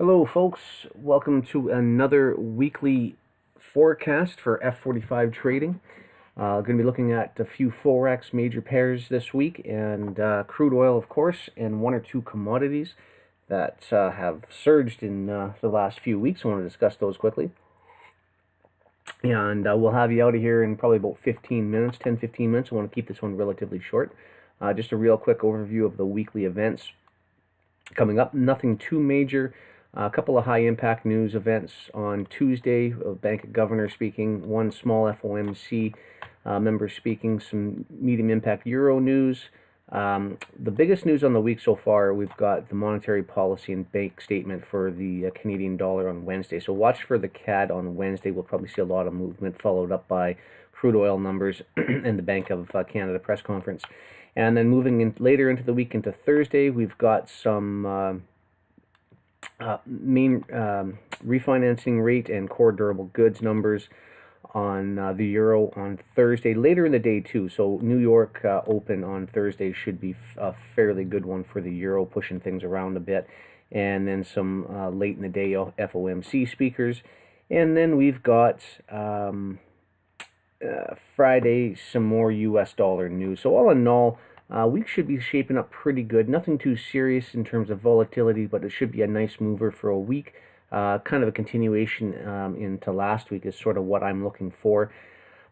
Hello folks, welcome to another weekly forecast for F45 trading. Going to be looking at a few Forex major pairs this week and crude oil, of course, and one or two commodities that have surged in the last few weeks. I want to discuss those quickly. And we'll have you out of here in probably about 15 minutes, 10-15 minutes. I want to keep this one relatively short. Just a real quick overview of the weekly events coming up. Nothing too major. A couple of high-impact news events on Tuesday, Bank of Governor speaking, one small FOMC member speaking, some medium-impact Euro news. The biggest news on the week so far, we've got the monetary policy and bank statement for the Canadian dollar on Wednesday. So watch for the CAD on Wednesday. We'll probably see a lot of movement, followed up by crude oil numbers and the Bank of Canada press conference. And then moving in later into the week into Thursday, we've got some main refinancing rate and core durable goods numbers on the euro on Thursday, later in the day too. So New York open on Thursday should be a fairly good one for the euro, pushing things around a bit. And then some late in the day FOMC speakers. And then we've got Friday some more US dollar news. So all in all, we should be shaping up pretty good. Nothing too serious in terms of volatility, but it should be a nice mover for a week. Kind of a continuation into last week is sort of what I'm looking for.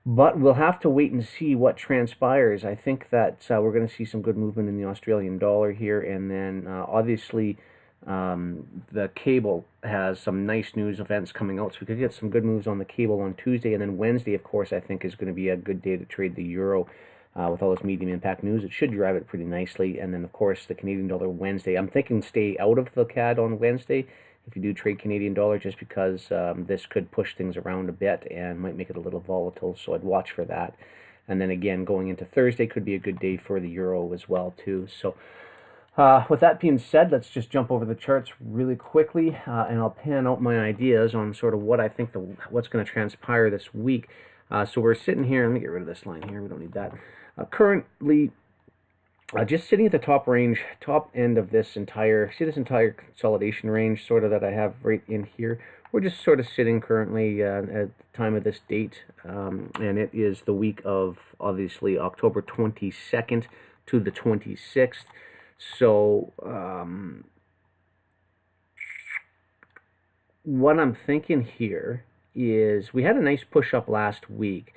But we'll have to wait and see what transpires. I think that we're going to see some good movement in the Australian dollar here. And then obviously the cable has some nice news events coming out. So we could get some good moves on the cable on Tuesday. And then Wednesday, of course, I think is going to be a good day to trade the euro. With all this medium impact news, it should drive it pretty nicely. And then, of course, the Canadian dollar Wednesday. I'm thinking stay out of the CAD on Wednesday if you do trade Canadian dollar, just because this could push things around a bit and might make it a little volatile. So I'd watch for that. And then again, going into Thursday could be a good day for the euro as well too. So with that being said, let's just jump over the charts really quickly, and I'll pan out my ideas on sort of what I think what's going to transpire this week. So we're sitting here. Let me get rid of this line here. We don't need that. Currently, just sitting at the top end of this entire consolidation range, sort of that I have right in here. We're just sort of sitting currently at the time of this date, and it is the week of, obviously, October 22nd to the 26th. So, what I'm thinking here is we had a nice push up last week,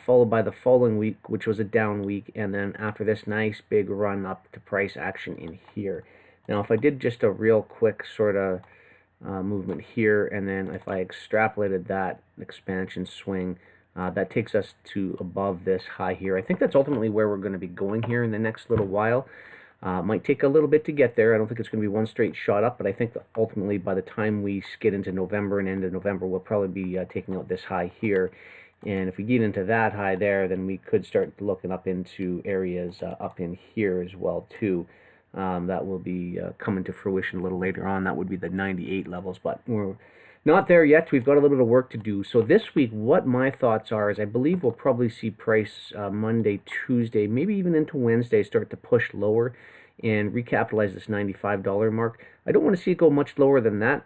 followed by the following week, which was a down week, and then after this nice big run up to price action in here. Now, if I did just a real quick sort of movement here, and then if I extrapolated that expansion swing, that takes us to above this high here. I think that's ultimately where we're going to be going here in the next little while. Might take a little bit to get there. I don't think it's going to be one straight shot up, but I think that ultimately by the time we get into November and end of November, we'll probably be taking out this high here. And if we get into that high there, then we could start looking up into areas up in here as well too. That will be coming to fruition a little later on. That would be the 98 levels, but we're not there yet. We've got a little bit of work to do. So this week, what my thoughts are is I believe we'll probably see price Monday, Tuesday, maybe even into Wednesday start to push lower and recapitalize this $95 mark. I don't want to see it go much lower than that.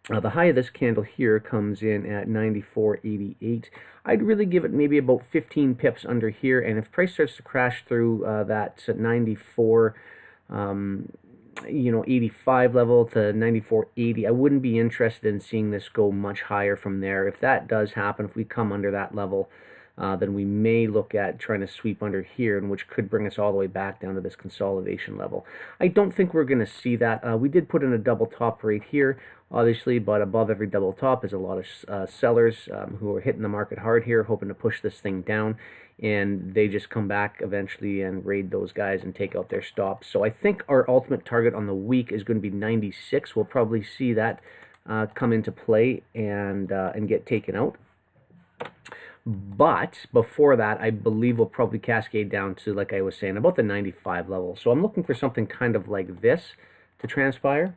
The high of this candle here comes in at 94.88. I'd really give it maybe about 15 pips under here, and if price starts to crash through that 94, 85 level to 94.80, I wouldn't be interested in seeing this go much higher from there. If that does happen, if we come under that level, then we may look at trying to sweep under here, and which could bring us all the way back down to this consolidation level. I don't think we're going to see that. We did put in a double top right here, obviously, but above every double top is a lot of sellers who are hitting the market hard here, hoping to push this thing down, and they just come back eventually and raid those guys and take out their stops. So I think our ultimate target on the week is going to be 96. We'll probably see that come into play and get taken out. But before that, I believe we'll probably cascade down to, like I was saying, about the 95 level. So I'm looking for something kind of like this to transpire.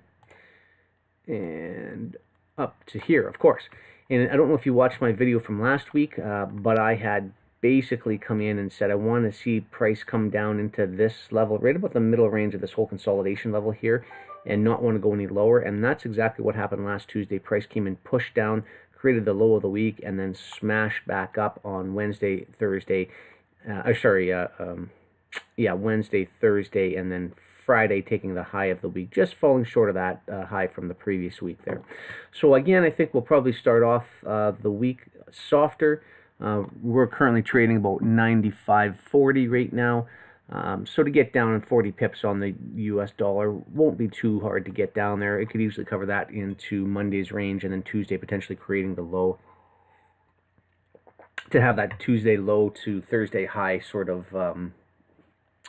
And up to here, of course. And I don't know if you watched my video from last week, but I had basically come in and said, I want to see price come down into this level, right about the middle range of this whole consolidation level here, and not want to go any lower. And that's exactly what happened last Tuesday. Price came in, pushed down, created the low of the week, and then smashed back up on Wednesday, Thursday. Wednesday, Thursday, and then Friday taking the high of the week, just falling short of that high from the previous week there. So again, I think we'll probably start off the week softer. We're currently trading about 95.40 right now. So to get down in 40 pips on the US dollar won't be too hard to get down there. It could easily cover that into Monday's range, and then Tuesday potentially creating the low to have that Tuesday low to Thursday high sort of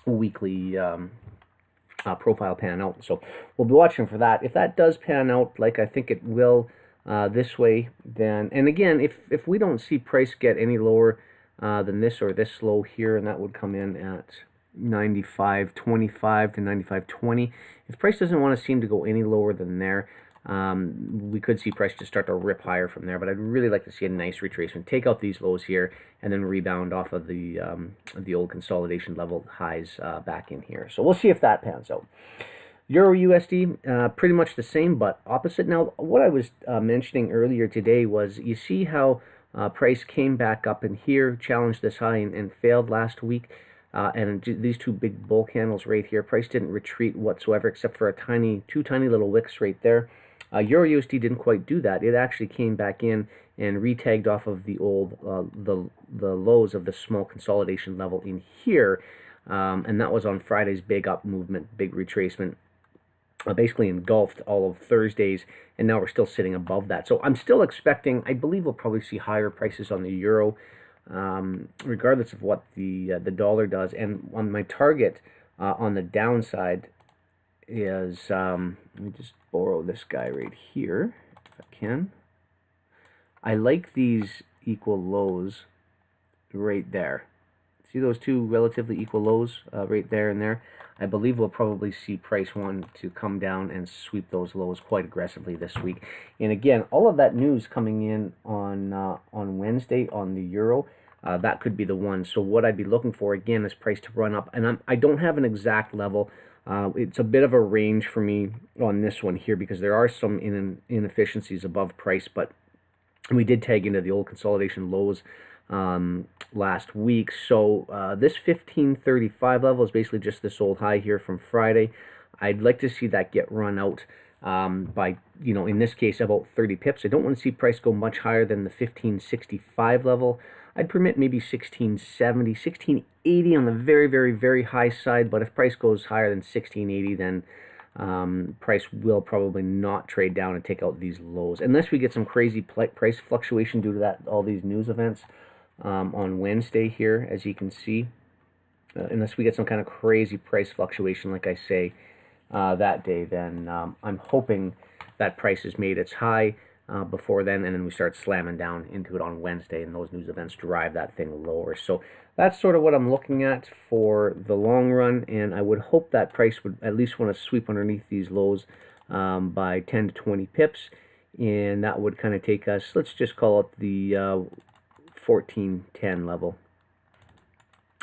weekly profile pan out. So we'll be watching for that. If that does pan out like I think it will this way, then, and again, if we don't see price get any lower than this or this low here, and that would come in at 95.25 to 95.20. If price doesn't want to seem to go any lower than there, we could see price just start to rip higher from there. But I'd really like to see a nice retracement, take out these lows here, and then rebound off of the old consolidation level highs back in here. So we'll see if that pans out. Euro USD, pretty much the same, but opposite. Now, what I was mentioning earlier today was, you see how price came back up in here, challenged this high, and failed last week. And these two big bull candles right here, price didn't retreat whatsoever, except for two tiny little wicks right there. Euro USD didn't quite do that. It actually came back in and retagged off of the old the lows of the small consolidation level in here, and that was on Friday's big up movement, big retracement. Basically engulfed all of Thursdays, and now we're still sitting above that. So I'm still expecting, I believe we'll probably see higher prices on the euro, regardless of what the dollar does. And on my target on the downside is, let me just borrow this guy right here, if I can. I like these equal lows right there. See those two relatively equal lows right there and there? I believe we'll probably see price want to come down and sweep those lows quite aggressively this week. And again, all of that news coming in on Wednesday on the euro, that could be the one. So what I'd be looking for again is price to run up, and I don't have an exact level. It's a bit of a range for me on this one here, because there are some inefficiencies above price, but we did tag into the old consolidation lows last week. So this 1535 level is basically just this old high here from Friday. I'd like to see that get run out by, in this case, about 30 pips. I don't want to see price go much higher than the 1565 level. I'd permit maybe 1670, 1680 on the very, very, very high side. But if price goes higher than 1680, then price will probably not trade down and take out these lows, unless we get some crazy price fluctuation due to all these news events on Wednesday here, as you can see. Unless we get some kind of crazy price fluctuation, like I say, that day, then I'm hoping that price has made its high before then, and then we start slamming down into it on Wednesday, and those news events drive that thing lower. So that's sort of what I'm looking at for the long run, and I would hope that price would at least want to sweep underneath these lows by 10 to 20 pips, and that would kind of take us, let's just call it the 1410 level,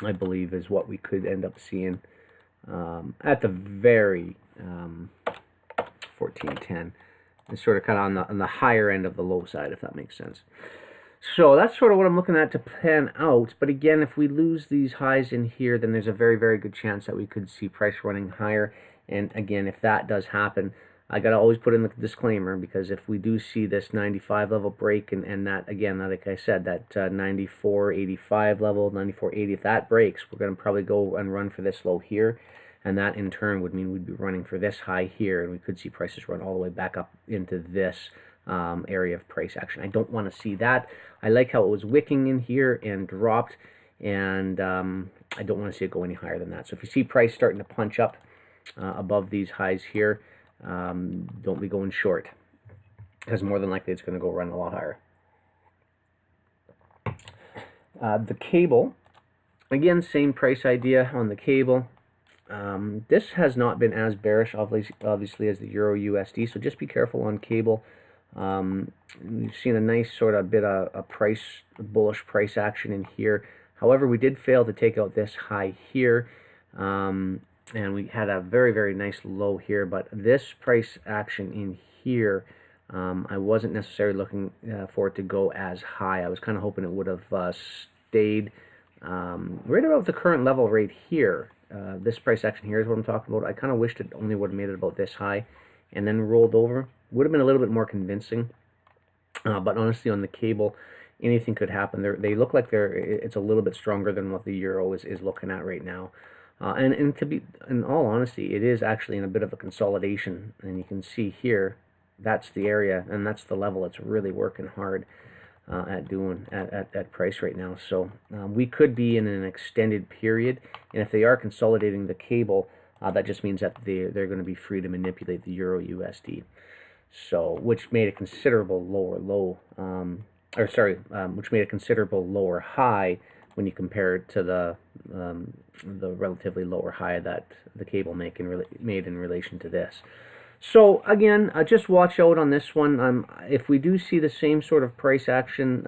I believe, is what we could end up seeing at the very 1410. It's sort of kind of on the higher end of the low side, if that makes sense. So that's sort of what I'm looking at to pan out. But again, if we lose these highs in here, then there's a very, very good chance that we could see price running higher. And again, if that does happen, I got to always put in the disclaimer, because if we do see this 95 level break, and that, again, like I said, that 94.85 level, 94.80, if that breaks, we're going to probably go and run for this low here. And that in turn would mean we'd be running for this high here, and we could see prices run all the way back up into this area of price action. I don't want to see that. I like how it was wicking in here and dropped, and I don't want to see it go any higher than that. So if you see price starting to punch up above these highs here, don't be going short, because more than likely it's going to go run a lot higher. The cable, again, same price idea on the cable. This has not been as bearish, obviously, as the Euro USD, so just be careful on cable. We've seen a nice sort of bit of a bullish price action in here. However, we did fail to take out this high here, and we had a very, very nice low here, but this price action in here, I wasn't necessarily looking for it to go as high. I was kind of hoping it would have stayed right about the current level right here. This price action here is what I'm talking about. I kind of wished it only would have made it about this high and then rolled over. Would have been a little bit more convincing. But honestly, on the cable, anything could happen. They look like it's a little bit stronger than what the euro is looking at right now. And to be, in all honesty, it is actually in a bit of a consolidation. And you can see here, that's the area, and that's the level it's really working hard at price right now. So we could be in an extended period, and if they are consolidating the cable, that just means that they're going to be free to manipulate the euro USD. So, which made a considerable lower low, which made a considerable lower high when you compare it to the relatively lower high that the cable made in relation to this. So again, just watch out on this one. If we do see the same sort of price action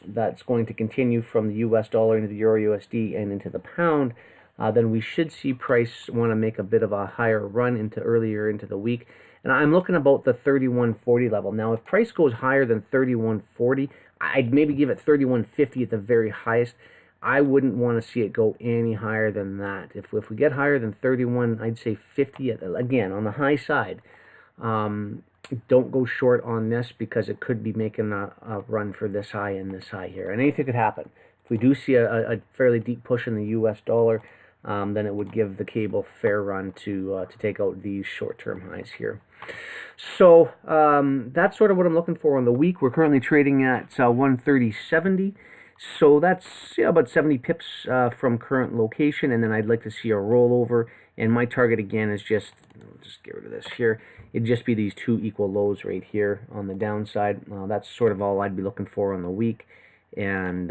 that's going to continue from the US dollar into the euro USD and into the pound, then we should see price want to make a bit of a higher run earlier into the week. And I'm looking about the 31.40 level. Now, if price goes higher than 31.40, I'd maybe give it 31.50 at the very highest. I wouldn't want to see it go any higher than that. If we get higher than 31, I'd say 50, again, on the high side. Don't go short on this because it could be making a run for this high and this high here. And anything could happen. If we do see a fairly deep push in the US dollar, then it would give the cable fair run to take out these short-term highs here. So that's sort of what I'm looking for on the week. We're currently trading at 130.70. So that's about 70 pips from current location, and then I'd like to see a rollover. And my target again is just get rid of this here. It'd just be these two equal lows right here on the downside. That's sort of all I'd be looking for on the week, and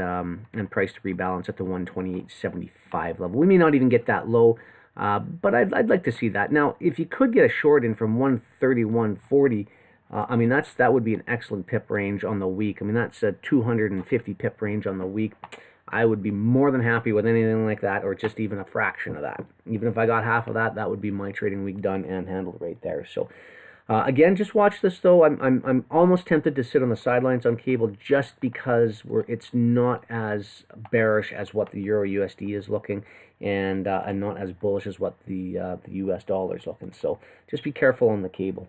price to rebalance at the 128.75 level. We may not even get that low, but I'd like to see that. Now, if you could get a short in from 131.40. I mean, that would be an excellent pip range on the week. I mean, that's a 250 pip range on the week. I would be more than happy with anything like that, or just even a fraction of that. Even if I got half of that, that would be my trading week done and handled right there. So, again, just watch this though. I'm almost tempted to sit on the sidelines on cable just because it's not as bearish as what the euro USD is looking, and not as bullish as what the US dollar is looking. So, just be careful on the cable.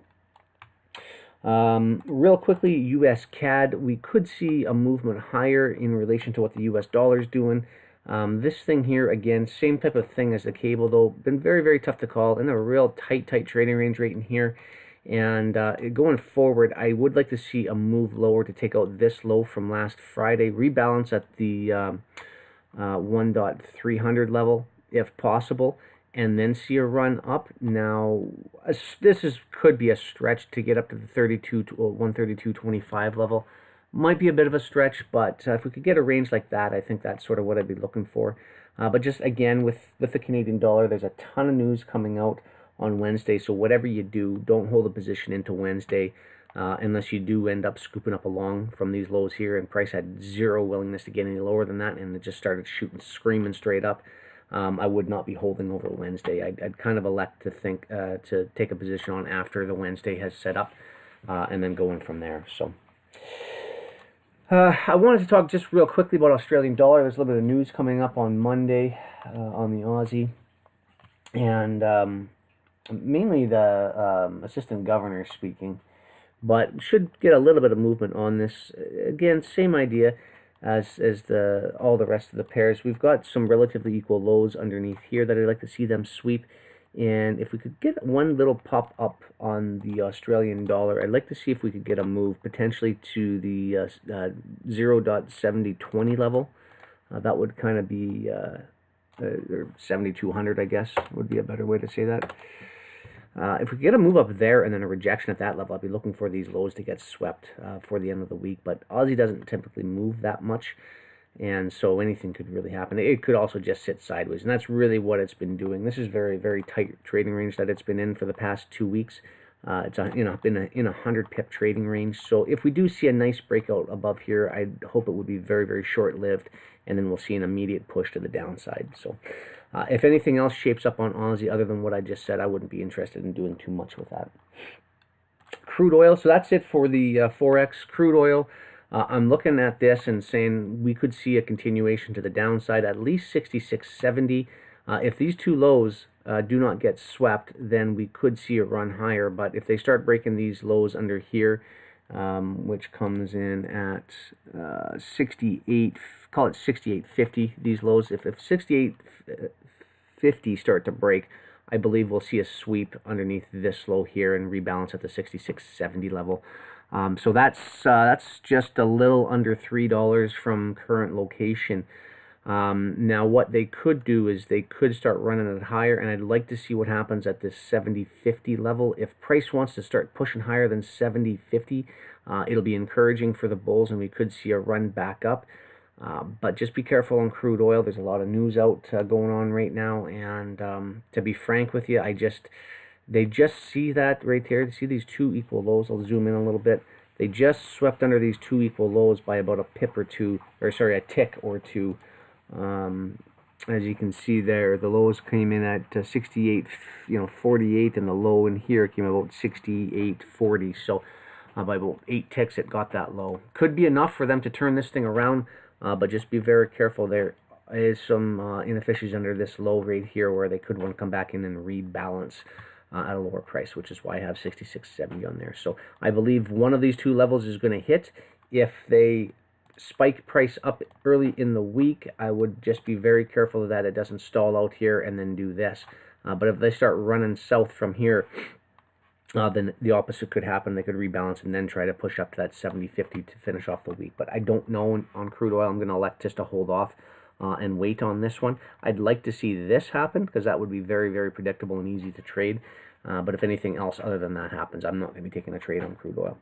Real quickly, US CAD, we could see a movement higher in relation to what the US dollar is doing. This thing here, again, same type of thing as the cable, though, been very, very tough to call, in a real tight trading range right in here. And going forward, I would like to see a move lower to take out this low from last Friday, rebalance at the 1.300 level, if possible, and then see a run up. Now, this could be a stretch to get up to the 132.25 level. Might be a bit of a stretch, but if we could get a range like that, I think that's sort of what I'd be looking for. But just again, with the Canadian dollar, there's a ton of news coming out on Wednesday, so whatever you do, don't hold a position into Wednesday unless you do end up scooping up along from these lows here, and price had zero willingness to get any lower than that, and it just started screaming straight up. I would not be holding over Wednesday. I'd kind of elect to take a position on after the Wednesday has set up, and then going from there. So I wanted to talk just real quickly about Australian dollar. There's a little bit of news coming up on Monday on the Aussie, and mainly the assistant governor speaking, but should get a little bit of movement on this. Again, same idea as all the rest of the pairs. We've got some relatively equal lows underneath here that I'd like to see them sweep, and if we could get one little pop up on the Australian dollar, I'd like to see if we could get a move potentially to the 0.7020 level. That would kind of be or 7,200, I guess would be a better way to say that. If we get a move up there and then a rejection at that level, I'll be looking for these lows to get swept for the end of the week. But Aussie doesn't typically move that much, and so anything could really happen. It could also just sit sideways, and that's really what it's been doing. This is very, very tight trading range that it's been in for the past 2 weeks. It's been in a 100 pip trading range. So if we do see a nice breakout above here, I hope it would be very, very short-lived, and then we'll see an immediate push to the downside. So if anything else shapes up on Aussie other than what I just said, I wouldn't be interested in doing too much with that. Crude oil, so that's it for the Forex. Crude oil, I'm looking at this and saying we could see a continuation to the downside, at least 66.70. If these two lows do not get swept, then we could see a run higher. But if they start breaking these lows under here, which comes in at 68, call it 68.50, these lows, if 68.50 start to break, I believe we'll see a sweep underneath this low here and rebalance at the 66.70 level. So that's just a little under $3 from current location. Now what they could do is they could start running it higher, and I'd like to see what happens at this 70.50 level. If price wants to start pushing higher than 70.50, it'll be encouraging for the bulls, and we could see a run back up. But just be careful on crude oil. There's a lot of news out going on right now, and to be frank with you, they just see that right there. See these two equal lows? I'll zoom in a little bit. They just swept under these two equal lows by about a pip or two, or sorry, a tick or two. As you can see there, the lows came in at 68.48, and the low in here came about 68.40. So by about 8 ticks, it got that low. Could be enough for them to turn this thing around. But just be very careful. There is some inefficiencies under this low right here where they could want to come back in and rebalance at a lower price, which is why I have 66.70 on there. So I believe one of these two levels is going to hit. If they spike price up early in the week, I would just be very careful that it doesn't stall out here and then do this. But if they start running south from here, then the opposite could happen. They could rebalance and then try to push up to that 70.50 to finish off the week. But I don't know on crude oil. I'm going to elect just to hold off and wait on this one. I'd like to see this happen because that would be very, very predictable and easy to trade. But if anything else other than that happens, I'm not going to be taking a trade on crude oil.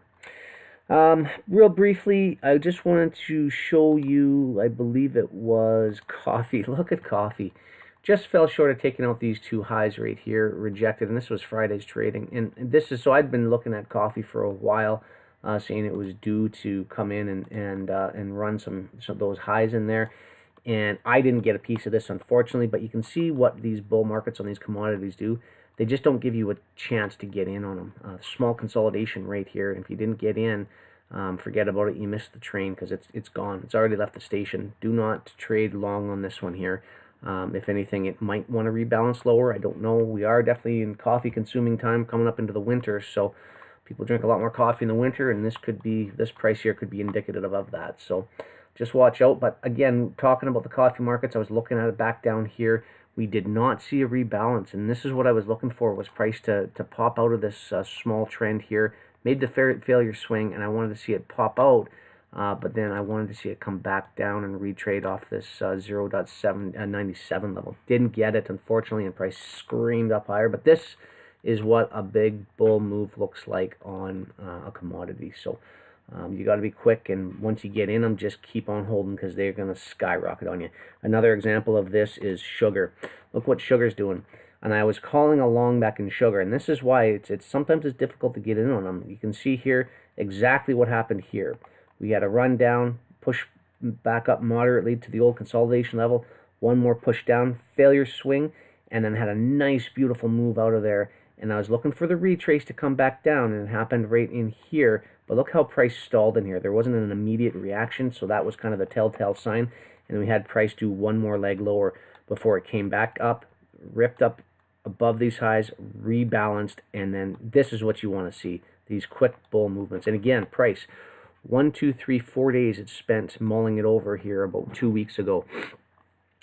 Real briefly, I just wanted to show you, I believe it was coffee. Look at coffee. Just fell short of taking out these two highs right here, rejected, and this was Friday's trading. And this is, so I'd been looking at coffee for a while, saying it was due to come in and run some of those highs in there. And I didn't get a piece of this, unfortunately, but you can see what these bull markets on these commodities do. They just don't give you a chance to get in on them. Small consolidation right here, and if you didn't get in, forget about it. You missed the train because it's gone. It's already left the station. Do not trade long on this one here. If anything, it might want to rebalance lower. I don't know. We are definitely in coffee consuming time coming up into the winter, so people drink a lot more coffee in the winter, and this price here could be indicative of that. So just watch out. But again, talking about the coffee markets, I was looking at it back down here. We did not see a rebalance, and this is what I was looking for, was price to pop out of this small trend here. Made the failure swing, and I wanted to see it pop out. But then I wanted to see it come back down and retrade off this 0.97 level. Didn't get it, unfortunately, and price screamed up higher. But this is what a big bull move looks like on a commodity. So you got to be quick, and once you get in them, just keep on holding because they're going to skyrocket on you. Another example of this is sugar. Look what sugar's doing. And I was calling a long back in sugar, and this is why it's sometimes it's difficult to get in on them. You can see here exactly what happened here. We had a run down, push back up moderately to the old consolidation level, one more push down, failure swing, and then had a nice, beautiful move out of there. And I was looking for the retrace to come back down, and it happened right in here. But look how price stalled in here. There wasn't an immediate reaction, so that was kind of the telltale sign. And we had price do one more leg lower before it came back up, ripped up above these highs, rebalanced, and then this is what you want to see, these quick bull movements. And again, price 1, 2, 3, 4 days it spent mulling it over here about 2 weeks ago.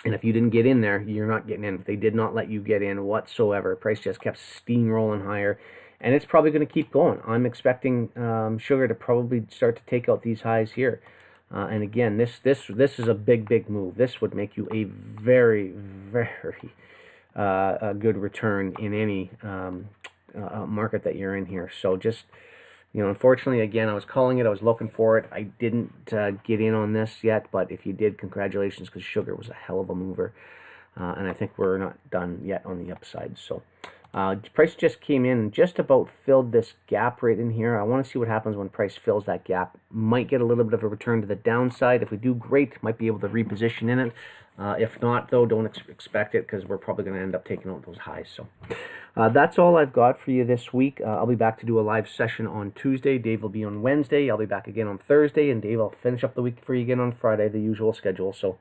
And if you didn't get in there, you're not getting in. They did not let you get in whatsoever. Price just kept steamrolling higher, and it's probably going to keep going. I'm expecting sugar to probably start to take out these highs here. And again, this is a big move. This would make you a very good return in any market that you're in here. So just, unfortunately, again, I was calling it. I was looking for it. I didn't get in on this yet, but if you did, congratulations, because sugar was a hell of a mover. And I think we're not done yet on the upside. So Price just came in and just about filled this gap right in here. I want to see what happens when price fills that gap. Might get a little bit of a return to the downside. If we do, great. Might be able to reposition in it. If not, though, don't expect it, because we're probably going to end up taking out those highs. So that's all I've got for you this week. I'll be back to do a live session on Tuesday. Dave will be on Wednesday. I'll be back again on Thursday, and Dave, I'll finish up the week for you again on Friday, the usual schedule. So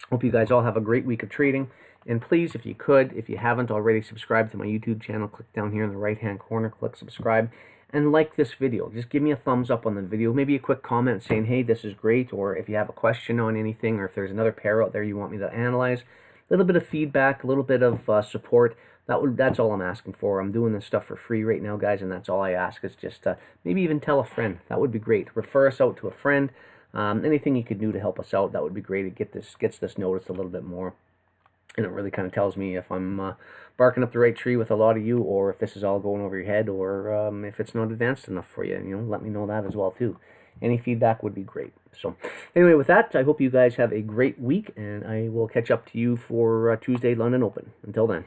hope you guys all have a great week of trading. And please, if you could, if you haven't already subscribed to my YouTube channel, click down here in the right-hand corner, click subscribe, and like this video. Just give me a thumbs up on the video, maybe a quick comment saying, hey, this is great, or if you have a question on anything, or if there's another pair out there you want me to analyze. A little bit of feedback, a little bit of support. That's all I'm asking for. I'm doing this stuff for free right now, guys, and that's all I ask is just maybe even tell a friend. That would be great. Refer us out to a friend. Anything you could do to help us out, that would be great. It gets this noticed a little bit more. And it really kind of tells me if I'm barking up the right tree with a lot of you, or if this is all going over your head, or if it's not advanced enough for you. You know, let me know that as well, too. Any feedback would be great. So anyway, with that, I hope you guys have a great week, and I will catch up to you for Tuesday London Open. Until then.